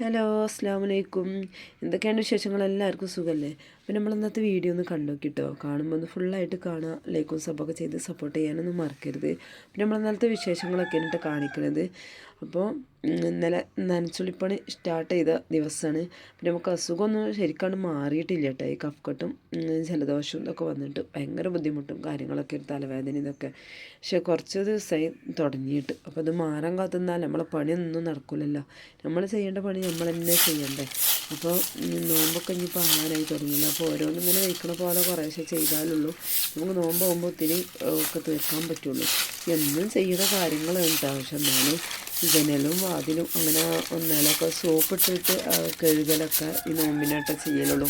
Hello അസ്സാം വലൈക്കും. എന്തൊക്കെയാണ് വിശേഷങ്ങൾ? എല്ലാവർക്കും സുഖമല്ലേ? അപ്പോൾ നമ്മൾ ഇന്നത്തെ വീഡിയോ ഒന്ന് കണ്ടു നോക്കിട്ടോ. കാണുമ്പോൾ ഒന്ന് ഫുള്ളായിട്ട് കാണുക, ലൈക്കും സബ്ബൊക്കെ ചെയ്ത് സപ്പോർട്ട് ചെയ്യാനൊന്നും മറക്കരുത്. പിന്നെ നമ്മൾ ഇന്നലത്തെ വിശേഷങ്ങളൊക്കെ എന്നിട്ട് കാണിക്കണത്. അപ്പോൾ ഇന്നലെ നനച്ചുള്ളിപ്പണി സ്റ്റാർട്ട് ചെയ്ത ദിവസമാണ്. പിന്നെ നമുക്ക് അസുഖമൊന്നും ശരിക്കാണ്ട് മാറിയിട്ടില്ല കേട്ടോ. ഈ കഫക്കെട്ടും ജലദോഷവും ഇതൊക്കെ വന്നിട്ട് ഭയങ്കര ബുദ്ധിമുട്ടും കാര്യങ്ങളൊക്കെ തലവേദന ഇതൊക്കെ. പക്ഷേ കുറച്ച് ദിവസമായി തുടങ്ങിയിട്ട്. അപ്പോൾ അത് മാറാൻ കാത്തുനിന്നാൽ നമ്മളെ പണിയൊന്നും നടക്കില്ലല്ലോ. നമ്മൾ ചെയ്യേണ്ട പണി നമ്മൾ തന്നെ ചെയ്യണ്ടേ. അപ്പോൾ നോമ്പൊക്കെ ഇനിയിപ്പോൾ ആകാനായി തുടങ്ങിയില്ല. അപ്പോൾ ഓരോന്നിങ്ങനെ വയ്ക്കണ പോലെ കുറേശ്ശെ ചെയ്താലുള്ളൂ നമുക്ക് നോമ്പാകുമ്പോൾ ഒത്തിരി ഒക്കെ തീർക്കാൻ പറ്റുള്ളൂ. എന്നും ചെയ്യുന്ന കാര്യങ്ങളാണ് കേട്ടോ. പക്ഷെ എന്നാലും ജനലും വാതിലും അങ്ങനെ ഒന്നേലൊക്കെ സോപ്പിട്ടിട്ട് കഴുകലൊക്കെ ഈ നോമ്പിനായിട്ട് ചെയ്യലുള്ളൂ.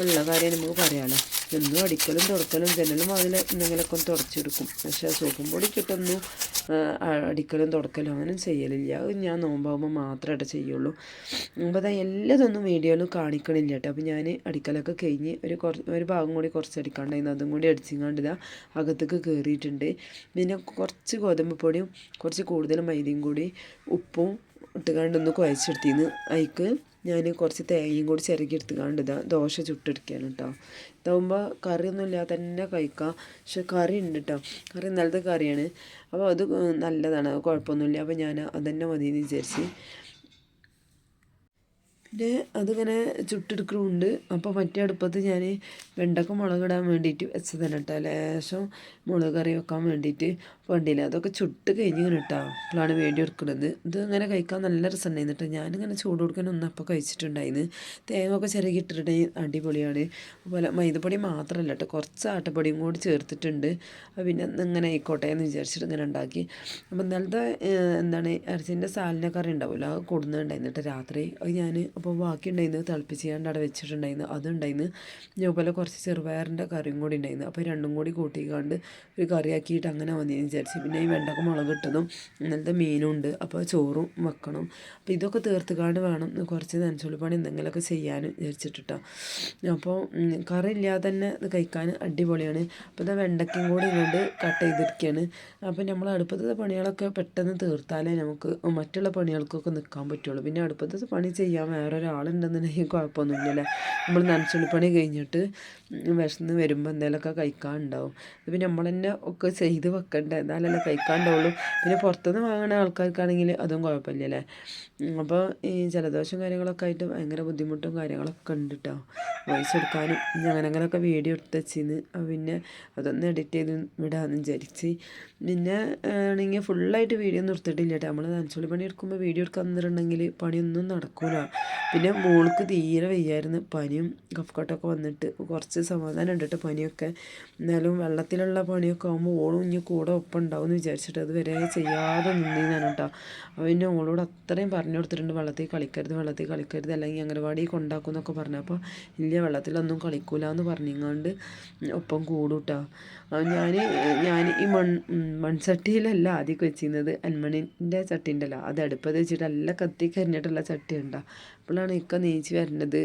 ഉള്ള കാര്യം നമുക്ക് പറയാമല്ലോ. എന്നും അടിക്കലും തുടക്കലും ജനലും വാതിൽ എന്തെങ്കിലുമൊക്കെ ഒന്ന് തുടച്ചെടുക്കും. പക്ഷേ സോപ്പും പൊടി കിട്ടുന്നു അടിക്കലും തുടക്കലും അങ്ങനെ ചെയ്യലില്ല. അത് ഞാൻ നോമ്പാകുമ്പോൾ മാത്രമായിട്ട് ചെയ്യുള്ളൂ. അപ്പോൾ അതാ എല്ലാതൊന്നും വീഡിയോയിൽ കാണിക്കണില്ല കേട്ടോ. അപ്പോൾ ഞാൻ അടിക്കലൊക്കെ കഴിഞ്ഞ് ഒരു ഭാഗം കൂടി കുറച്ച് അടിക്കാണ്ടായിരുന്നു. അതും കൂടി അടിച്ചിങ്ങാണ്ട് ഇതാ അകത്തേക്ക് കയറിയിട്ടുണ്ട്. പിന്നെ കുറച്ച് ഗോതമ്പ് പൊടിയും കുറച്ച് കൂടുതൽ മൈദയും കൂടി ഉപ്പും ഇട്ടുകാണ്ടൊന്ന് കുഴച്ചെടുത്തിന്ന് അതിക്ക് ഞാൻ കുറച്ച് തേങ്ങയും കൂടി ചിരകി എടുത്തുകൊണ്ട് ഇതാ ദോശ ചുട്ടെടുക്കുകയാണ് കേട്ടോ. ഇതാകുമ്പോൾ കറിയൊന്നും ഇല്ലാതെ തന്നെ കഴിക്കാം. പക്ഷെ കറി ഉണ്ട് കേട്ടോ. കറി ഇന്നലത്തെ കറിയാണ്. അപ്പോൾ അത് നല്ലതാണ്, കുഴപ്പമൊന്നുമില്ല. അപ്പോൾ ഞാൻ അതുതന്നെ മതിയെന്ന് വിചാരിച്ച് പിന്നെ അതിങ്ങനെ ചുട്ടെടുക്കണമുണ്ട്. അപ്പോൾ മറ്റേ അടുപ്പത്ത് ഞാൻ വെണ്ടക്ക മുളകിടാൻ വേണ്ടിയിട്ട് വെച്ചതാണ് കേട്ടോ. ലേശം മുളക് കറി വെക്കാൻ വേണ്ടിയിട്ട് വണ്ടിയിൽ അതൊക്കെ ചുട്ട് കഴിഞ്ഞിങ്ങനെ കേട്ടോ. അപ്പോഴാണ് വേണ്ടി എടുക്കുന്നത്. ഇത് ഇങ്ങനെ കഴിക്കാൻ നല്ല രസമുണ്ടായിരുന്നു കേട്ടോ. ഞാനിങ്ങനെ ചൂട് കൊടുക്കാൻ ഒന്നപ്പോൾ കഴിച്ചിട്ടുണ്ടായിരുന്നു. തേങ്ങ ഒക്കെ ചിരകി ഇട്ടിട്ടുണ്ടെങ്കിൽ അടിപൊളിയാണ്. അതുപോലെ മൈദപ്പൊടി മാത്രമല്ല കേട്ടോ, കുറച്ച് ആട്ടപ്പൊടിയും കൂടി ചേർത്തിട്ടുണ്ട്. പിന്നെ ഇങ്ങനെ ആയിക്കോട്ടെ എന്ന് വിചാരിച്ചിട്ട് ഇങ്ങനെ ഉണ്ടാക്കി. അപ്പോൾ ഇന്നലത്തെ ഇറച്ചിൻ്റെ സാലിന കറി ഉണ്ടാവുമല്ലോ, അത് കൊടുക്കുന്നുണ്ടായിരുന്നു കേട്ടോ രാത്രി. അത് ഞാൻ അപ്പോൾ ബാക്കി ഉണ്ടായിരുന്നു തിളപ്പിച്ച് ചെയ്യാണ്ട് അവിടെ വെച്ചിട്ടുണ്ടായിരുന്നു. അതുണ്ടായിരുന്നു. അതുപോലെ കുറച്ച് ചെറുപയറിൻ്റെ കറിയും കൂടി ഉണ്ടായിരുന്നു. അപ്പോൾ രണ്ടും കൂടി കൂട്ടിക്കാണ്ട് ഒരു കറിയാക്കിയിട്ട് അങ്ങനെ മതിയെന്ന് വിചാരിച്ചു. പിന്നെ ഈ വെണ്ടക്ക മുളക് ഇട്ടതും ഇന്നലത്തെ മീനും ഉണ്ട്. അപ്പോൾ ചോറും വെക്കണം. അപ്പോൾ ഇതൊക്കെ തീർത്തുകാണ്ട് വേണം കുറച്ച് നനച്ചുള്ളിപ്പണി എന്തെങ്കിലുമൊക്കെ ചെയ്യാൻ വിചാരിച്ചിട്ടോ. അപ്പോൾ കറി ഇല്ലാതെ തന്നെ ഇത് കഴിക്കാൻ അടിപൊളിയാണ്. അപ്പോൾ ഇത് വെണ്ടയ്ക്കയും കൂടി ഇങ്ങോട്ട് കട്ട് ചെയ്തിരിക്കുകയാണ്. അപ്പോൾ നമ്മൾ അടുപ്പത്തെ പണികളൊക്കെ പെട്ടെന്ന് തീർത്താലേ നമുക്ക് മറ്റുള്ള പണികൾക്കൊക്കെ നിൽക്കാൻ പറ്റുള്ളൂ. പിന്നെ അടുപ്പത്തെ പണി ചെയ്യാൻ വേറൊരാളുണ്ടെന്നുണ്ടെങ്കിൽ കുഴപ്പമൊന്നുമില്ലല്ലേ. നമ്മൾ നനച്ചുള്ളിപ്പണി കഴിഞ്ഞിട്ട് വിശന്ന് വരുമ്പോൾ എന്തെങ്കിലുമൊക്കെ കഴിക്കാനുണ്ടാവും. പിന്നെ നമ്മൾ തന്നെ ഒക്കെ ചെയ്ത് വെക്കണ്ടേ, എന്നാലല്ലേ കഴിക്കാനുണ്ടാവുള്ളൂ. പിന്നെ പുറത്തുനിന്ന് വാങ്ങുന്ന ആൾക്കാർക്കാണെങ്കിൽ അതും കുഴപ്പമില്ലല്ലേ. അപ്പോൾ ഈ ജലദോഷം കാര്യങ്ങളൊക്കെ ആയിട്ട് ഭയങ്കര ബുദ്ധിമുട്ടും കാര്യങ്ങളൊക്കെ ഉണ്ട് കേട്ടോ. വോയിസ് എടുക്കാനും അങ്ങനെയൊക്കെ വീഡിയോ എടുത്ത് വെച്ചിന്ന്. പിന്നെ അതൊന്ന് എഡിറ്റ് ചെയ്ത് വിടാമെന്ന് വിചാരിച്ച്. പിന്നെ ആണെങ്കിൽ ഫുള്ളായിട്ട് വീഡിയോ ഒന്നും എടുത്തിട്ടില്ല കേട്ടോ. നമ്മൾ നനച്ചുള്ളി പണി എടുക്കുമ്പോൾ വീഡിയോ എടുക്കാൻ തന്നിട്ടുണ്ടെങ്കിൽ പണിയൊന്നും നടക്കൂല. പിന്നെ മോൾക്ക് തീരെ വയ്യായിരുന്നു. പനിയും കഫക്കെട്ടൊക്കെ വന്നിട്ട് കുറച്ച് സമാധാനം ഉണ്ട് കേട്ടോ പനിയൊക്കെ. എന്നാലും വെള്ളത്തിലുള്ള പണിയൊക്കെ ആകുമ്പോൾ ഓളും ഇനി കൂടെ ഒപ്പം ഉണ്ടാവും എന്ന് വിചാരിച്ചിട്ട് അത് വരെ ചെയ്യാതെ നിന്നതാണ് കേട്ടോ. അപ്പോൾ പിന്നെ ഓളോട് അത്രയും പറഞ്ഞു കൊടുത്തിട്ടുണ്ട്, വെള്ളത്തിൽ കളിക്കരുത് അല്ലെങ്കിൽ അംഗനവാടി കൊണ്ടാക്കും എന്നൊക്കെ പറഞ്ഞു. അപ്പോൾ ഇല്ല, വെള്ളത്തിലൊന്നും കളിക്കൂല എന്ന് പറഞ്ഞിങ്ങാണ്ട് ഒപ്പം കൂടും കേട്ടോ. ഞാൻ ഈ മൺചട്ടിയിലല്ല ആദ്യം വെച്ചിരുന്നത്. അൽമണിൻ്റെ ചട്ടി ഉണ്ടല്ലോ, അത് അടുപ്പത് വെച്ചിട്ട് നല്ല കത്തി കരിഞ്ഞിട്ടുള്ള ചട്ടി ഉണ്ടോ. അപ്പോഴാണ് ഇക്ക നീച്ച് വരുന്നത്.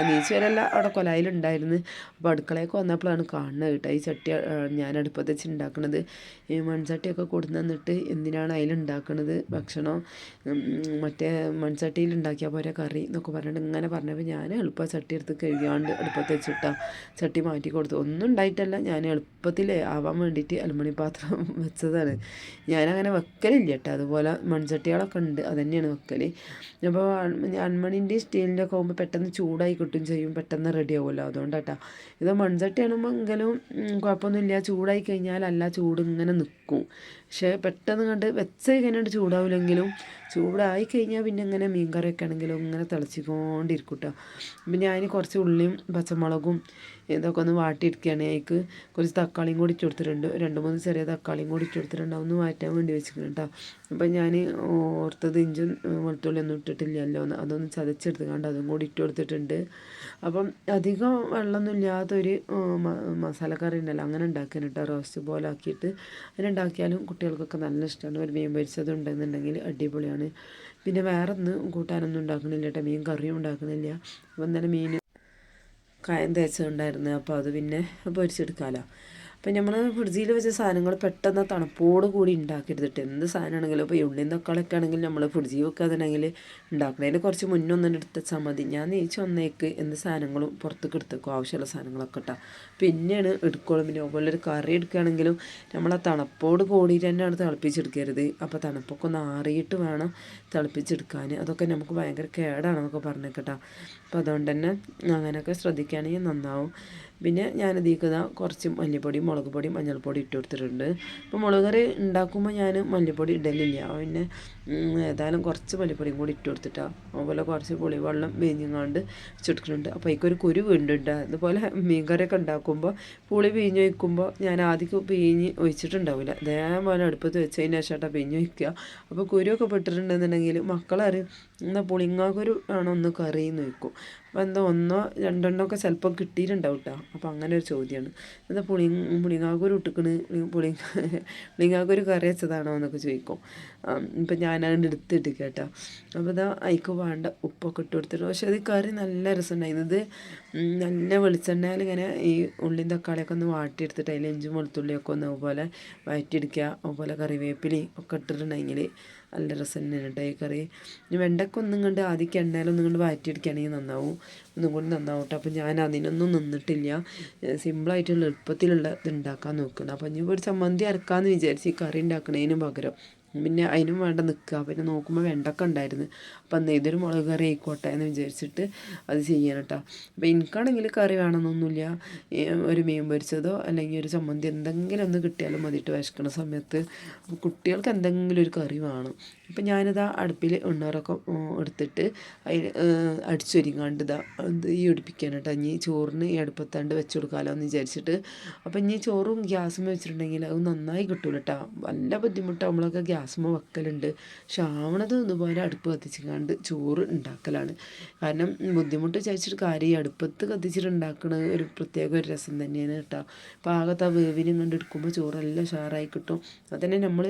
നീച്ച് വരല്ല, അവിടെ കൊലായിലുണ്ടായിരുന്നു. അപ്പോൾ അടുക്കളയൊക്കെ വന്നപ്പോഴാണ് കാണുന്നത് കേട്ടോ ഈ ചട്ടി ഞാൻ അടുപ്പത്ത് വെച്ച് ഉണ്ടാക്കുന്നത്. ഈ മൺചട്ടിയൊക്കെ കൊടുന്ന് തന്നിട്ട് എന്തിനാണ് അതിലുണ്ടാക്കുന്നത് ഭക്ഷണം, മറ്റേ മൺചട്ടിയിൽ ഉണ്ടാക്കിയാൽ പോരെ കറി എന്നൊക്കെ പറഞ്ഞിട്ട് ഇങ്ങനെ പറഞ്ഞപ്പോൾ ഞാൻ എളുപ്പം ചട്ടി എടുത്ത് കഴുകാണ്ട് അടുപ്പത്ത് വെച്ചിട്ടാ ചട്ടി മാറ്റി കൊടുത്തു. ഒന്നും ഉണ്ടായിട്ടല്ല, ഞാൻ എളുപ്പത്തിൽ ആവാൻ വേണ്ടിയിട്ട് അലുമിനിയം പാത്രം വെച്ചതാണ്. ഞാനങ്ങനെ വെക്കലില്ല കേട്ടോ. അതുപോലെ മൺചട്ടികളൊക്കെ ഉണ്ട്, അത് തന്നെയാണ് വെക്കൽ. അപ്പോൾ അൺമണിൻ്റെ സ്റ്റീലിൻ്റെ ഒക്കെ ആകുമ്പോൾ പെട്ടെന്ന് ചൂടായി കിട്ടും ചെയ്യും, പെട്ടെന്ന് റെഡി ആവുമല്ലോ, അതുകൊണ്ടാട്ടോ. ഇത് മൺചട്ടി ആകുമ്പോൾ എങ്കിലും കുഴപ്പമൊന്നുമില്ല. ചൂടായി കഴിഞ്ഞാൽ അല്ല ചൂട് ഇങ്ങനെ നിൽക്കും. പക്ഷേ പെട്ടെന്ന് കണ്ട് വെച്ച് കഴിഞ്ഞിട്ട് ചൂടാവില്ലെങ്കിലും ചൂടായി കഴിഞ്ഞാൽ പിന്നെ ഇങ്ങനെ മീൻ കറിയൊക്കെ ആണെങ്കിലും ഇങ്ങനെ തിളച്ചിക്കൊണ്ടിരിക്കും കേട്ടോ. പിന്നെ അതിന് കുറച്ച് ഉള്ളിയും പച്ചമുളകും ഇതൊക്കെ ഒന്ന് വാട്ടിയെടുക്കുകയാണ്. അതിലേക്ക് കുറച്ച് തക്കാളിയും കൂടി ഇട്ട് കൊടുത്തിട്ടുണ്ട്. 2-3 ചെറിയ തക്കാളിയും കൂടി ഇട്ട് കൊടുത്തിട്ടുണ്ട്. അതൊന്ന് മാറ്റാൻ വേണ്ടി വെച്ചിട്ടുണ്ട് കേട്ടോ. അപ്പം ഞാൻ ഓർത്തത് ഇഞ്ചും വെളുത്തുള്ളി ഒന്നും ഇട്ടിട്ടില്ലല്ലോ, അതൊന്ന് ചതച്ചെടുത്തുകൊണ്ട് അതും കൂടി ഇട്ട് കൊടുത്തിട്ടുണ്ട്. അപ്പം അധികം വെള്ളമൊന്നും ഇല്ലാത്തൊരു മസാലക്കറി ഉണ്ടല്ലോ, അങ്ങനെ ഉണ്ടാക്കാൻ കേട്ടോ. റോസ്റ്റ് പോലെ ആക്കിയിട്ട് അതിനുണ്ടാക്കിയാലും കുട്ടികൾക്കൊക്കെ നല്ല ഇഷ്ടമാണ്. ഒരു മീൻ പൊരിച്ചത് ഉണ്ടെന്നുണ്ടെങ്കിൽ അടിപൊളിയാണ്. പിന്നെ വേറെ ഒന്നും കൂട്ടാനൊന്നും ഉണ്ടാക്കണില്ല കേട്ടോ. മീൻ കറിയും ഉണ്ടാക്കണില്ല. അപ്പം എന്തായാലും മീൻ കായം തേച്ചതുണ്ടായിരുന്നു. അപ്പോൾ അത് പിന്നെ പൊരിച്ചെടുക്കാമല്ലോ. അപ്പം നമ്മൾ ഫ്രിഡ്ജിൽ വെച്ച സാധനങ്ങൾ പെട്ടെന്ന് തണുപ്പോട് കൂടി ഉണ്ടാക്കരുത് കേട്ടോ. എന്ത് സാധനമാണെങ്കിലും ഇപ്പോൾ ഉള്ളിയും തക്കാളിയൊക്കെ ആണെങ്കിൽ നമ്മൾ ഫ്രിഡ്ജിൽ വെക്കാതെങ്കിൽ ഉണ്ടാക്കുന്നതിന് കുറച്ച് മുന്നൊന്നും എടുത്തുവെച്ചാൽ മതി. ഞാൻ നീച്ച് വന്നേക്ക് എന്ത് സാധനങ്ങളും പുറത്തേക്ക് എടുത്തേക്കും, ആവശ്യമുള്ള സാധനങ്ങളൊക്കെ ഇട്ടാൽ പിന്നെയാണ് എടുക്കുള്ളൂ. പിന്നെ അതുപോലെ ഒരു കറി എടുക്കുകയാണെങ്കിലും നമ്മൾ ആ തണുപ്പോട് കൂടിയിട്ട് തന്നെയാണ് തിളപ്പിച്ചെടുക്കരുത്. അപ്പോൾ തണുപ്പൊക്കെ ഒന്ന് ആറിയിട്ട് വേണം തിളപ്പിച്ചെടുക്കാൻ. അതൊക്കെ നമുക്ക് ഭയങ്കര കേടാണെന്നൊക്കെ പറഞ്ഞേക്കട്ടോ. അപ്പോൾ അതുകൊണ്ട് തന്നെ അങ്ങനെയൊക്കെ ശ്രദ്ധിക്കുകയാണെങ്കിൽ നന്നാവും. പിന്നെ ഞാൻ ഇതിലേക്ക് കുറച്ച് മല്ലിപ്പൊടി, മുളക് പൊടി, മഞ്ഞൾപ്പൊടി ഇട്ട് കൊടുത്തിട്ടുണ്ട്. അപ്പോൾ മുളക് കറി ഉണ്ടാക്കുമ്പോൾ ഞാൻ മല്ലിപ്പൊടി ഇടലില്ല. പിന്നെ ഏതായാലും കുറച്ച് മല്ലിപ്പൊടിയും കൂടി ഇട്ട് കൊടുത്തിട്ടാണ്. അതുപോലെ കുറച്ച് പുളിവെള്ളം പിഴിഞ്ഞങ്ങാണ്ട് വെച്ചെടുക്കുന്നുണ്ട്. അപ്പോൾ അതിക്കൊരു കുരു വീണ്ടുണ്ട്. അതുപോലെ മീൻ കറിയൊക്കെ ഉണ്ടാക്കുമ്പോൾ പുളി പിഴിഞ്ഞ് വയ്ക്കുമ്പോൾ ഞാൻ ആദ്യം പിഴിഞ്ഞ് ഒഴിച്ചിട്ടുണ്ടാവില്ല. അതേപോലെ അടുപ്പത്ത് വെച്ചതിന് ശേഷമായിട്ടാണ് പിഴിഞ്ഞ് വയ്ക്കുക. അപ്പോൾ കുരുവൊക്കെ പെട്ടിട്ടുണ്ടെന്നുണ്ടെങ്കിൽ മക്കളറിയും എന്നാൽ പുളിങ്ങാക്കുരു ആണോ ഒന്ന് കറിയെന്ന് വയ്ക്കും. അപ്പോൾ എന്താ ഒന്നോ രണ്ടെണ്ണമൊക്കെ ചിലപ്പോൾ കിട്ടിയിട്ടുണ്ടാവും കേട്ടോ. അപ്പോൾ അങ്ങനെ ഒരു ചോദ്യമാണ്, എന്താ പുളിങ്ങാക്കുരു ഇട്ടിക്കണ്, പുളിങ്ങാക്കുരു കറി വെച്ചതാണോ എന്നൊക്കെ ചോദിക്കും. ഇപ്പം ഞാനത് എടുത്തിട്ട് കേട്ടോ. അപ്പോൾ ഇതാ അതിക്ക് വേണ്ട ഉപ്പൊക്കെ ഇട്ട് കൊടുത്തിട്ട്, പക്ഷേ അത് കറി നല്ല രസമുണ്ടായിരുന്നത്. നല്ല വെളിച്ചെണ്ണയിൽ ഇങ്ങനെ ഈ ഉള്ളിയും തക്കാളിയൊക്കെ ഒന്ന് വാട്ടിയെടുത്തിട്ട് അതിൽ ഇഞ്ചും വെളുത്തുള്ളിയൊക്കെ ഒന്ന് അതുപോലെ വഴറ്റിയെടുക്കുക. അതുപോലെ കറിവേപ്പിലയും ഒക്കെ ഇട്ടിട്ടുണ്ടെങ്കിൽ നല്ല രസം തന്നെയാണ് കേട്ടോ ഈ കറി. ഇനി വെണ്ടയ്ക്ക ഒന്നും കണ്ട് ആദ്യം എണ്ണയിലൊന്നും കൊണ്ട് വഴറ്റിയെടുക്കുകയാണെങ്കിൽ നന്നാവും, ഒന്നും കൂടി നന്നാവും കേട്ടോ. അപ്പോൾ ഞാൻ അതിനൊന്നും നിന്നിട്ടില്ല, സിമ്പിളായിട്ടുള്ള എളുപ്പത്തിലുള്ള ഇത് ഉണ്ടാക്കാൻ നോക്കണം. അപ്പോൾ ഇനി ഒരു ചമ്മന്തി അരക്കാമെന്ന് വിചാരിച്ച് ഈ കറി ഉണ്ടാക്കുന്നതിന് പകരം പിന്നെ അതിനും വേണ്ട നിൽക്കുക. പിന്നെ നോക്കുമ്പോൾ വെണ്ടക്ക ഉണ്ടായിരുന്നു. അപ്പം എന്നാൽ ഇതൊരു മുളക് കറി ആയിക്കോട്ടെ എന്ന് വിചാരിച്ചിട്ട് അത് ചെയ്യണം കേട്ടോ. അപ്പോൾ എനിക്കാണെങ്കിൽ കറി വേണമെന്നൊന്നുമില്ല, ഒരു മീൻ പൊരിച്ചതോ അല്ലെങ്കിൽ ഒരു ചമ്മന്തി എന്തെങ്കിലും ഒന്ന് കിട്ടിയാലും മതിയിട്ട് വിശക്കണ സമയത്ത്. അപ്പോൾ കുട്ടികൾക്ക് എന്തെങ്കിലും ഒരു കറി വേണം. അപ്പം ഞാനിതാ അടുപ്പിൽ എണ്ണറൊക്കെ എടുത്തിട്ട് അതിൽ അടിച്ചൊരിങ്ങാണ്ട് ഈ ഒടിപ്പിക്കാൻ കേട്ടോ. ഇനി ചോറിന് ഈ അടുപ്പത്താണ്ട് വെച്ച് കൊടുക്കാമല്ലോ എന്ന് വിചാരിച്ചിട്ട്. അപ്പം ഇനി ചോറും ഗ്യാസും വെച്ചിട്ടുണ്ടെങ്കിൽ അത് നന്നായി കിട്ടൂല കേട്ടോ. വല്ല ബുദ്ധിമുട്ടാകുമ്പോഴൊക്കെ ഗ്യാസുമ്മ വെക്കലുണ്ട്. പക്ഷെ ആവണത് ഇതുപോലെ അടുപ്പ് കത്തിച്ചിക്കാണ്ട് ചോറ് ഉണ്ടാക്കലാണ്. കാരണം ബുദ്ധിമുട്ട് വിചാരിച്ചിട്ട് കാര്യം ഈ അടുപ്പത്ത് കത്തിച്ചിട്ട് ഉണ്ടാക്കണ ഒരു പ്രത്യേക ഒരു രസം തന്നെയാണ് കേട്ടോ. പാകത്ത് ആ വേവിനും കണ്ട് എടുക്കുമ്പോൾ ചോറെല്ലാം ഉഷാറായി കിട്ടും. അതുതന്നെ നമ്മൾ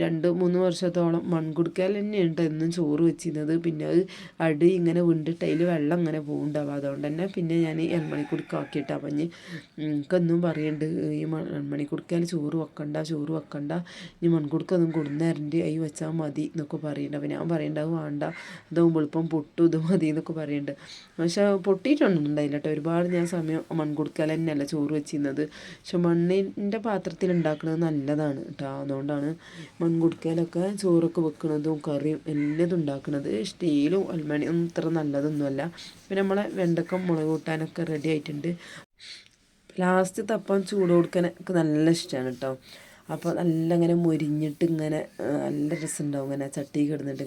2-3 വർഷത്തോളം മൺകുടുക്കയിൽ തന്നെയാണ് എന്നും ചോറ് വെച്ചിരുന്നത്. പിന്നെ അത് അടി ഇങ്ങനെ വിണ്ടിട്ട് അതിൽ വെള്ളം ഇങ്ങനെ പോകുന്നുണ്ടാവും. അതുകൊണ്ട് തന്നെ പിന്നെ ഞാൻ എൽമണിക്കുടുക്ക ആക്കിയിട്ടാണ്. അപ്പം എനിക്കെന്നും പറയുന്നുണ്ട് ഈ എൽമണിക്കുടുക്കയിൽ ചോറ് വെക്കണ്ട, ഇനി മൺകുടുക്ക ഒന്നും കൊടുന്നേരണ്ട് അതിൽ വെച്ചാൽ മതി എന്നൊക്കെ പറയുന്നുണ്ട്. അപ്പോൾ ഞാൻ പറയുന്നുണ്ടാവും വേണ്ട, ഇതാകുമ്പോൾ എളുപ്പം പൊട്ടു, ഇത് മതി എന്നൊക്കെ പറയുന്നുണ്ട്. പക്ഷേ പൊട്ടിയിട്ടൊന്നും ഉണ്ടായില്ല കേട്ടോ. ഒരുപാട് ഞാൻ സമയം മൺകുടുക്കയിൽ തന്നെയല്ല ചോറ് വെച്ചിരുന്നത്. പക്ഷെ മണ്ണിൻ്റെ പാത്രത്തിൽ ഉണ്ടാക്കുന്നത് നല്ലതാണ് കേട്ടോ. അതുകൊണ്ടാണ് മൺകുടുക്കയിലൊക്കെ ചോറൊക്കെ വെക്കുന്നതും കറിയും എല്ലാതും ഉണ്ടാക്കുന്നത്. സ്റ്റീലും അലുമിനിയം ഇത്ര നല്ലതൊന്നുമല്ല. പിന്നെ നമ്മളെ വെണ്ടക്ക മുളക് കൂട്ടാനൊക്കെ റെഡി ആയിട്ടുണ്ട്. ലാസ്റ്റ് തപ്പം ചൂട് കൊടുക്കാനൊക്കെ നല്ല ഇഷ്ടമാണ് കേട്ടോ. അപ്പോൾ നല്ല ഇങ്ങനെ മൊരിഞ്ഞിട്ട് ഇങ്ങനെ നല്ല രസമുണ്ടാവും. ഇങ്ങനെ ചട്ടി കിടന്നിട്ട്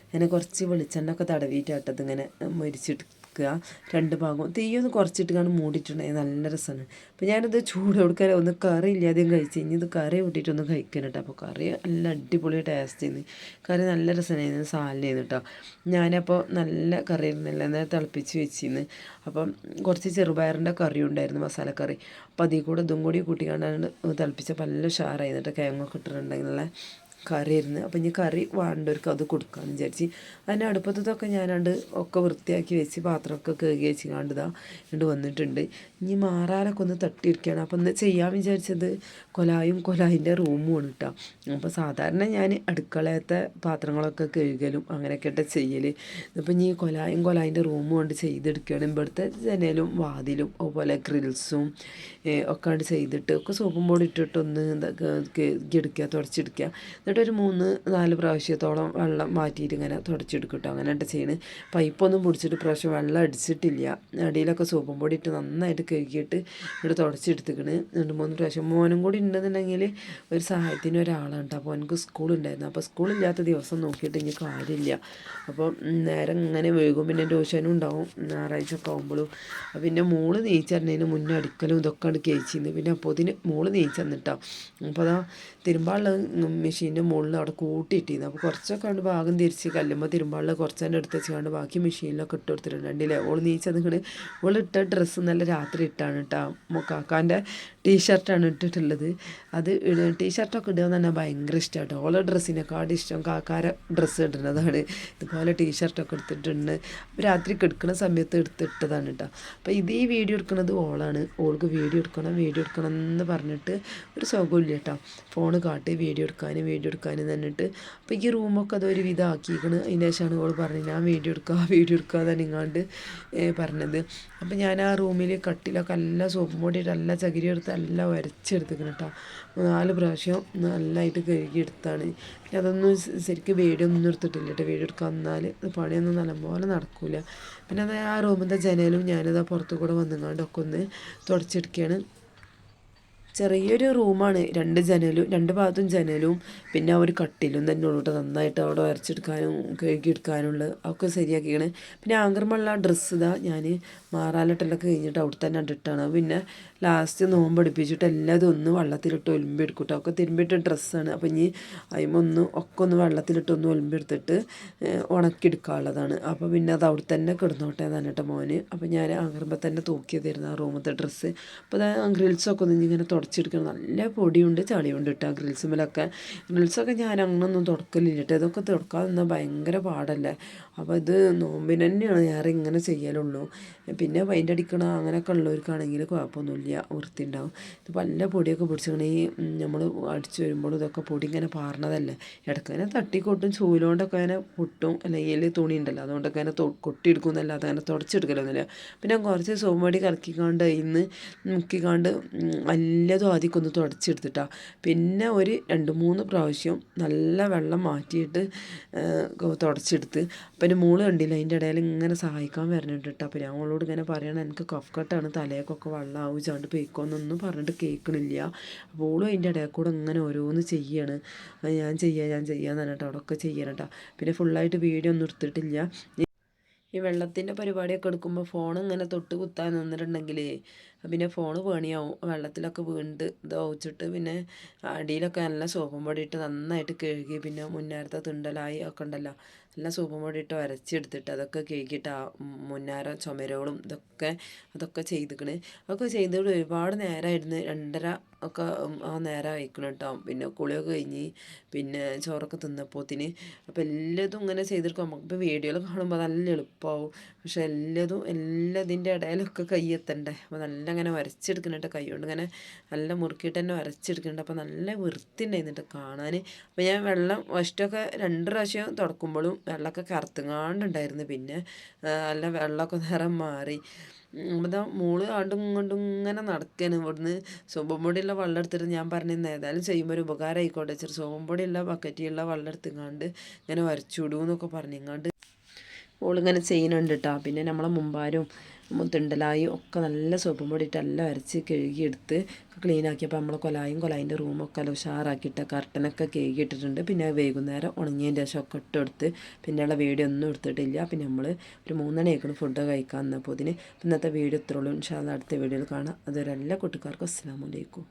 ഇങ്ങനെ കുറച്ച് വെളിച്ചെണ്ണ ഒക്കെ തടവിയിട്ടാട്ടത് ഇങ്ങനെ മൊരിച്ചെടുക്കുക. 2 ഭാഗവും തീയൊന്ന് കുറച്ചിട്ട് കാണും മൂടിയിട്ടുണ്ടെങ്കിൽ നല്ല രസമാണ്. അപ്പോൾ ഞാനിത് ചൂട് കൊടുക്കാൻ ഒന്ന് കറി ഇല്ലാതെയും കഴിച്ച് ഇനി ഇത് കറി കൂട്ടിയിട്ടൊന്ന് കഴിക്കണം കേട്ടോ. അപ്പോൾ കറി നല്ല അടിപൊളി ടേസ്റ്റ് ചെയ്യുന്നു. കറി നല്ല രസമായിരുന്നു, സാലനായിരുന്നു കേട്ടോ. ഞാനപ്പോൾ നല്ല കറി ആയിരുന്നില്ല, എന്നാൽ തിളപ്പിച്ച് വെച്ചിരുന്നു. അപ്പം കുറച്ച് ചെറുപയറിൻ്റെ കറി ഉണ്ടായിരുന്നു, മസാലക്കറി. അപ്പോൾ അതിൽ കൂടെ ഇതും കൂടി കൂട്ടിക്കാണ്ടാണ് തിളപ്പിച്ചപ്പോൾ നല്ല ഉഷാറായിരുന്നു കേട്ടോ. കിഴങ്ങൊക്കെ ഇട്ടിട്ടുണ്ടെങ്കിലുള്ള കറി ആയിരുന്നു. അപ്പം ഇനി കറി വേണ്ടവർക്ക് അത് കൊടുക്കാമെന്ന് വിചാരിച്ച് അതിൻ്റെ അടുപ്പത്തൊക്കെ ഞാനണ്ട് ഒക്കെ വൃത്തിയാക്കി വെച്ച് പാത്രമൊക്കെ കഴുകി വെച്ച് ഇങ്ങോട്ട് വന്നിട്ടുണ്ട്. ഇനി മാറാലൊക്കെ ഒന്ന് തട്ടിയിരിക്കുകയാണ്. അപ്പം ഒന്ന് ചെയ്യാൻ വിചാരിച്ചത് കൊലായിൻ്റെ റൂമുമാണ് കേട്ടോ. അപ്പോൾ സാധാരണ ഞാൻ അടുക്കളയത്തെ പാത്രങ്ങളൊക്കെ കഴുകലും അങ്ങനെയൊക്കെ ചെയ്യൽ. ഇപ്പം ഇനി കൊലായിൻ്റെ റൂമും കൊണ്ട് ചെയ്തെടുക്കുകയാണ്. ഇവിടുത്തെ ജനലും വാതിലും അതുപോലെ ഗ്രിൽസും ഒക്കെ കൊണ്ട് ചെയ്തിട്ട് ഒക്കെ സോപ്പും പൊടി ഇട്ടിട്ടൊന്ന് എടുക്കുക, തുടച്ചെടുക്കുക. എന്നിട്ട് ഒരു 3-4 പ്രാവശ്യത്തോളം വെള്ളം മാറ്റിയിട്ട് ഇങ്ങനെ തുടച്ചെടുക്കും കേട്ടോ. അങ്ങനെയായിട്ട് ചെയ്യണ്. പൈപ്പൊന്നും പിടിച്ചിട്ട് പ്രാവശ്യം വെള്ളം അടിച്ചിട്ടില്ല. അടിയിലൊക്കെ സോപ്പും പൊടി ഇട്ട് നന്നായിട്ട് കഴുകിയിട്ട് ഇവിടെ തുടച്ചെടുത്തിക്കണ് 2-3 പ്രാവശ്യം. മോനും കൂടി ഉണ്ടെന്നുണ്ടെങ്കിൽ ഒരു സഹായത്തിന് ഒരാളാണ് കേട്ടോ. അപ്പോൾ എനിക്ക് സ്കൂളുണ്ടായിരുന്നു. അപ്പോൾ സ്കൂളില്ലാത്ത ദിവസം നോക്കിയിട്ട് ഇനി കാര്യമില്ല. അപ്പോൾ നേരം ഇങ്ങനെ വൈകും. പിന്നെ ട്യൂഷനും ഉണ്ടാവും ഞായറാഴ്ച ഒക്കെ ആകുമ്പോഴും. പിന്നെ മോള് നീച്ചറിഞ്ഞതിന് മുന്നേ അടിക്കലും ഇതൊക്കെ ഉണ്ട് കഴിച്ചിരുന്നു. പിന്നെ അപ്പോൾ ഇതിന് മോള് നീച്ചന്നിട്ടോ. അപ്പോൾ അതാ തിരുമ്പാനുള്ള മെഷീൻ്റെ മുകളിൽ അവിടെ കൂട്ടിയിട്ടിരുന്നു. അപ്പോൾ കുറച്ചൊക്കെ ഉണ്ട് ഭാഗം തിരിച്ച് കല്ലുമ്പോൾ തിരുമ്പാനുള്ള കുറച്ച് തന്നെ എടുത്ത് വെച്ചുകൊണ്ട് ബാക്കി മെഷീനിലൊക്കെ ഇട്ട് കൊടുത്തിട്ടുണ്ട്. രണ്ടില്ലേ ഓൾ നീച്ചത് ഓൾ ഇട്ട ഡ്രസ്സ് നല്ല രാത്രി ഇട്ടാണ് കേട്ടോ. കാക്കാൻ്റെ ടീഷർട്ടാണ് ഇട്ടിട്ടുള്ളത്. അത് ടീഷർട്ടൊക്കെ ഇടുക എന്ന് പറഞ്ഞാൽ ഭയങ്കര ഇഷ്ടമാണ്. ഓളെ ഡ്രസ്സിനെക്കാളും ഇഷ്ടം കാക്കാര ഡ്രസ്സ് ഇടുന്നതാണ്. ഇതുപോലെ ടീഷർട്ടൊക്കെ എടുത്തിട്ടുണ്ട്. രാത്രി കിടക്കുന്ന സമയത്ത് എടുത്തിട്ടതാണ് കേട്ടോ. അപ്പോൾ ഈ വീഡിയോ എടുക്കുന്നത് ഓളാണ്. ഓൾക്ക് വീഡിയോ എടുക്കണം എന്ന് പറഞ്ഞിട്ട് ഒരു സുഖമില്ല കേട്ടോ. ഫോണ് കാട്ടി വീഡിയോ എടുക്കാൻ തന്നിട്ട്. അപ്പോൾ ഈ റൂമൊക്കെ അതൊരു വിധം ആക്കിയിരിക്കണം. അതിന് ശേഷമാണ് ഓൾ പറഞ്ഞത് ഞാൻ വീഡിയോ എടുക്കാതെ നിങ്ങാണ്ട് പറഞ്ഞത്. അപ്പോൾ ഞാൻ ആ റൂമിൽ കട്ടിലൊക്കെ നല്ല സോപ്പ് പൊടിയിട്ട് നല്ല ചകിരി എടുത്ത് എല്ലാം ഉരച്ചെടുത്തിക്കണം കേട്ടോ. 4 പ്രാവശ്യം നല്ലതായിട്ട് കഴുകിയെടുത്താണ്. പിന്നെ അതൊന്നും ശരിക്കും വീഡിയോ ഒന്നും എടുത്തിട്ടില്ല കേട്ടോ. വീഡിയോ എടുക്കാൻ വന്നാൽ പണിയൊന്നും നല്ലപോലെ നടക്കില്ല. പിന്നെ അത് ആ റൂമിൻ്റെ ജനലും ഞാനത് പുറത്തു കൂടെ വന്നുകൊണ്ടൊക്കെ ഒന്ന് തുടച്ചെടുക്കുകയാണ്. ചെറിയൊരു റൂമാണ്. 2 ഭാഗത്തും ജനലും പിന്നെ ഒരു കട്ടിലും തന്നെ ഉള്ളൂ കേട്ടോ. നന്നായിട്ട് അവിടെ വരച്ചെടുക്കാനും കഴുകിയെടുക്കാനുള്ള ഒക്കെ ശരിയാക്കിയാണ്. പിന്നെ ആങ്കർമുള്ള ഡ്രസ്സ് ഇതാ ഞാൻ മാറാലിട്ടെല്ലാം കഴിഞ്ഞിട്ട് അവിടെ തന്നെ ഇട്ടാണ്. പിന്നെ ലാസ്റ്റ് നോമ്പടുപ്പിച്ചിട്ട് എല്ലാതും ഒന്ന് വെള്ളത്തിലിട്ട് ഒലുമ്പെടുക്കും കേട്ടോ. ഒക്കെ തിരുമ്പിയിട്ട് ഡ്രസ്സാണ്. അപ്പം ഇനി ഒക്കെ ഒന്ന് വെള്ളത്തിലിട്ട് ഒന്ന് ഒലുമ്പെടുത്തിട്ട് ഉണക്കിയെടുക്കാനുള്ളതാണ്. അപ്പോൾ പിന്നെ അത് അവിടെ തന്നെ കിടന്നോട്ടെ എന്നാണ് കേട്ടോ മോന്. അപ്പോൾ ഞാൻ ആങ്കറുമ്പോൾ തന്നെ തൂക്കിയതായിരുന്നു ആ റൂമത്തെ ഡ്രസ്സ്. അപ്പോൾ അത് ഗ്രിൽസൊക്കെ ഒന്ന് ഇങ്ങനെ തുടച്ചെടുക്കണം. നല്ല പൊടിയുണ്ട് ചളിയുണ്ട് കേട്ടോ ഗ്രിൽസൊക്കെ ഞാൻ അങ്ങനൊന്നും തുടക്കലില്ല കേട്ടോ. ഇതൊക്കെ തുടക്കാതെ നിന്നാൽ ഭയങ്കര പാടല്ലേ. അപ്പോൾ ഇത് നോമ്പിന് തന്നെയാണ് ഞാൻ ഇങ്ങനെ ചെയ്യലുള്ളൂ. പിന്നെ പെയിൻ്റ് അടിക്കണം അങ്ങനെയൊക്കെ ഉള്ളവർക്കാണെങ്കിൽ കുഴപ്പമൊന്നുമില്ല, വൃത്തി ഉണ്ടാവും. ഇതിപ്പോൾ നല്ല പൊടിയൊക്കെ പിടിച്ചിങ്ങനെ നമ്മൾ അടിച്ച് വരുമ്പോൾ ഇതൊക്കെ പൊടി ഇങ്ങനെ പാറണതല്ലേ. ഇടയ്ക്കങ്ങനെ തട്ടിക്കൊട്ടും ചൂലുകൊണ്ടൊക്കെ അങ്ങനെ പൊട്ടും. അല്ലെങ്കിൽ തുണി ഉണ്ടല്ലോ അതുകൊണ്ടൊക്കെ അങ്ങനെ കൊട്ടിയെടുക്കും എന്നല്ലാതെ അങ്ങനെ തുടച്ചെടുക്കലൊന്നുമില്ല. പിന്നെ കുറച്ച് സോപ്പ് പൊടി കലക്കിക്കാണ്ട് ഇന്ന് മുക്കിക്കാണ്ട് നല്ലതും ആദ്യമൊക്കെ തുടച്ചെടുത്തിട്ടാണ്. പിന്നെ ഒരു 2-3 പ്രാവശ്യം നല്ല വെള്ളം മാറ്റിയിട്ട് തുടച്ചെടുത്ത്. അപ്പം എൻ്റെ മോള് കണ്ടില്ല അതിൻ്റെ ഇടയിൽ ഇങ്ങനെ സഹായിക്കാൻ വരുന്നുണ്ട് കേട്ടോ. അപ്പോൾ ഞാൻ അവളോട് ഇങ്ങനെ പറയണം എനിക്ക് കഫ് കട്ടാണ്, തലയൊക്കെ വെള്ളം ആവിച്ചാണ്ട് പെയ്ക്കോന്നൊന്നും പറഞ്ഞിട്ട് കേൾക്കണില്ല. അപ്പോൾ ഓളും അതിൻ്റെ ഇടയിൽ കൂടെ ഇങ്ങനെ ഓരോന്ന് ചെയ്യാണ്. ഞാൻ ചെയ്യാന്ന് പറഞ്ഞിട്ട് അവിടെയൊക്കെ ചെയ്യണം കേട്ടോ. പിന്നെ ഫുള്ളായിട്ട് വീഡിയോ ഒന്നും എടുത്തിട്ടില്ല. ഈ വെള്ളത്തിൻ്റെ പരിപാടിയൊക്കെ എടുക്കുമ്പോൾ ഫോൺ ഇങ്ങനെ തൊട്ട് കുത്താൻ നിന്നിട്ടുണ്ടെങ്കിൽ പിന്നെ ഫോണ് പണിയാവും. വെള്ളത്തിലൊക്കെ വീണ്ട് ഇതാവിച്ചിട്ട് പിന്നെ അടിയിലൊക്കെ നല്ല സോപ്പും പൊടി ഇട്ട് നന്നായിട്ട് കഴുകി പിന്നെ മുന്നേരത്തെ തിണ്ടലായി ഒക്കെ ഉണ്ടല്ലോ നല്ല സോപ്പും പൊടി ഇട്ട് വരച്ചെടുത്തിട്ട് അതൊക്കെ കഴുകിയിട്ട് ആ മുന്നേര ചുമരുകളും അതൊക്കെ ചെയ്തിക്കണ്. അതൊക്കെ ചെയ്തിട്ട് ഒരുപാട് നേരമായിരുന്നു. 2:30 ഒക്കെ ആ നേരം അയക്കണം കേട്ടോ. പിന്നെ കുളിയൊക്കെ കഴിഞ്ഞ് പിന്നെ ചോറൊക്കെ തിന്നപ്പോത്തിന് അപ്പോൾ എല്ലാതും ഇങ്ങനെ ചെയ്തെടുക്കും. നമുക്കിപ്പോൾ വീഡിയോയിൽ കാണുമ്പോൾ നല്ല എളുപ്പമാവും. പക്ഷെ എല്ലാതിൻ്റെ ഇടയിലൊക്കെ കൈയെത്തണ്ടേ. അപ്പോൾ നല്ല ഇങ്ങനെ വരച്ചെടുക്കുന്നുണ്ട് കൈ കൊണ്ട് ഇങ്ങനെ നല്ല മുറുക്കിയിട്ട് തന്നെ വരച്ചെടുക്കുന്നുണ്ട്. അപ്പോൾ നല്ല വൃത്തി ഉണ്ടായിരുന്നിട്ട് കാണാൻ. അപ്പോൾ ഞാൻ വെള്ളം ഫസ്റ്റൊക്കെ 2 പ്രാവശ്യം തുടക്കുമ്പോഴും വെള്ളമൊക്കെ കറുത്തുങ്ങാണ്ടുണ്ടായിരുന്നു. പിന്നെ നല്ല വെള്ളമൊക്കെ നിറം മാറി. അപ്പോൾ മോള് ആണ്ടും ഇങ്ങോട്ടും ഇങ്ങനെ നടക്കുകയാണ്. ഇവിടുന്ന് സോപ്പും പൊടിയുള്ള വെള്ളം എടുത്തിട്ട് ഞാൻ പറഞ്ഞിരുന്നു ഏതായാലും ചെയ്യുമ്പോൾ ഒരു ഉപകാരം ആയിക്കോട്ടെ വെച്ചിട്ട് സോപ്പും പൊടിയുള്ള ബക്കറ്റിലുള്ള വെള്ളം എടുത്തിങ്ങാണ്ട് ഇങ്ങനെ വരച്ചുവിടുമെന്നൊക്കെ പറഞ്ഞിങ്ങാണ്ട് ഓളിങ്ങനെ ചെയ്യുന്നുണ്ട് കേട്ടോ. പിന്നെ നമ്മളെ മുമ്പാരും തിണ്ടലായും ഒക്കെ നല്ല സോപ്പും പൊടി ഇട്ട് എല്ലാം അരച്ച് കഴുകിയെടുത്ത് ക്ലീനാക്കിയപ്പോൾ നമ്മൾ കൊലായിൻ്റെ റൂമൊക്കെ നല്ല ഉഷാറാക്കിയിട്ട് കർട്ടനൊക്കെ കഴുകിയിട്ടിട്ടുണ്ട്. പിന്നെ വൈകുന്നേരം ഉണങ്ങിയതിൻ്റെ ശേഷം ഒക്കെ ഇട്ടെടുത്ത് പിന്നെയുള്ള വീഡിയോ ഒന്നും എടുത്തിട്ടില്ല. പിന്നെ നമ്മൾ ഒരു 3 മണിയായിരിക്കണം ഫുഡ് കഴിക്കാൻ വന്നപ്പോൾ ഇന്നത്തെ വീഡിയോ ഇത്രയുള്ളൂ. ഇൻഷാ അല്ലാഹ് അടുത്ത വീഡിയോയിൽ കാണാം. അതുവരെ എല്ലാ കൂട്ടുകാർക്കും അസ്സലാമു അലൈക്കും.